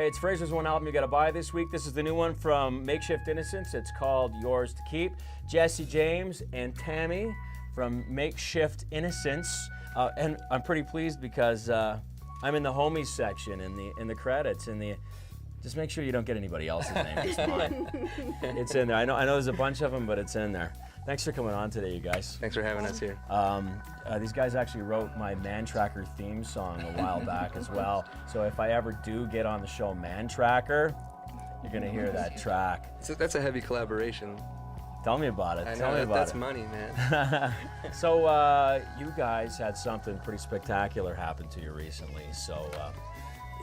Hey, it's Fraser's one album you gotta buy this week. This is the new one from Makeshift Innocence. It's called Yours to Keep. Jesse James and Tammy from Makeshift Innocence. And I'm pretty pleased because I'm in the homies section in the credits. Just make sure you don't get anybody else's name. It's mine. It's in there. I know there's a bunch of them, but it's in there. Thanks for coming on today, you guys. Thanks for having us here. These guys actually wrote my Man Tracker theme song a while back as well. So if I ever do get on the show Man Tracker, you're gonna hear that track. So that's a heavy collaboration. Tell me about it. I know, Tell me about that's it. money, man. So you guys had something pretty spectacular happen to you recently. So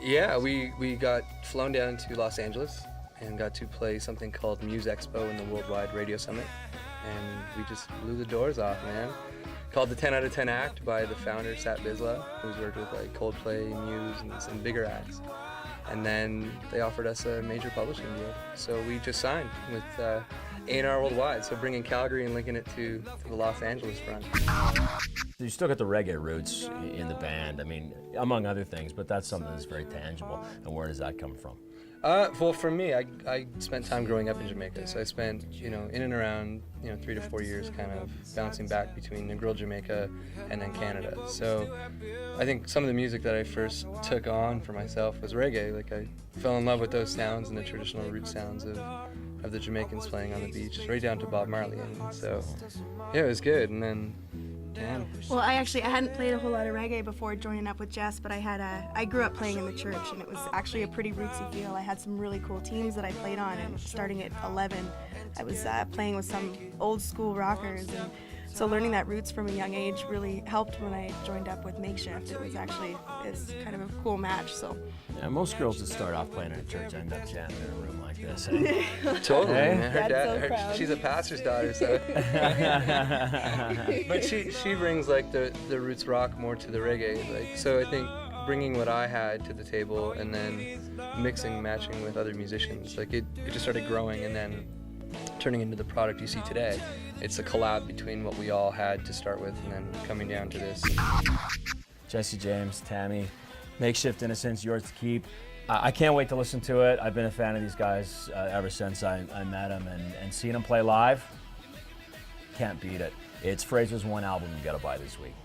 Yeah, we got flown down to Los Angeles and got to play something called Muse Expo in the Worldwide Radio Summit. And we just blew the doors off, man. Called the 10 out of 10 act by the founder, Sat Bisla, who's worked with like Coldplay, Muse, and some bigger acts. And then they offered us a major publishing deal. So we just signed with A&R Worldwide, so bringing Calgary and linking it to the Los Angeles front. you still got the reggae roots in the band. I mean, among other things, but that's something that's very tangible. And where does that come from? Well, for me, I spent time growing up in Jamaica, so I spent, in and around, 3 to 4 years kind of bouncing back between Negril, Jamaica, and then Canada. So I think some of the music that I first took on for myself was reggae. Like, I fell in love with those sounds and the traditional root sounds of the Jamaicans playing on the beach, right down to Bob Marley. And so, yeah, it was good. And then, damn. Well, I hadn't played a whole lot of reggae before joining up with Jess, but I grew up playing in the church, and it was actually a pretty rootsy feel. I had some really cool teams that I played on, and starting at 11, I was playing with some old school rockers, and so learning that roots from a young age really helped when I joined up with Makeshift. It's kind of a cool match. So. Yeah, most girls that start off playing in a church end up jamming in a room like this. Eh? Totally. Hey? Man. Her Dad's so proud. she's a pastor's daughter, so. But she brings like the roots rock more to the reggae. Like, so I think bringing what I had to the table and then mixing, matching with other musicians, like it just started growing and then turning into the product you see today. It's a collab between what we all had to start with and then coming down to this. Jesse James, Tammy, Makeshift Innocence, Yours to Keep. I can't wait to listen to it. I've been a fan of these guys ever since I met them, and seeing them play live, can't beat it. It's Fraser's one album you gotta buy this week.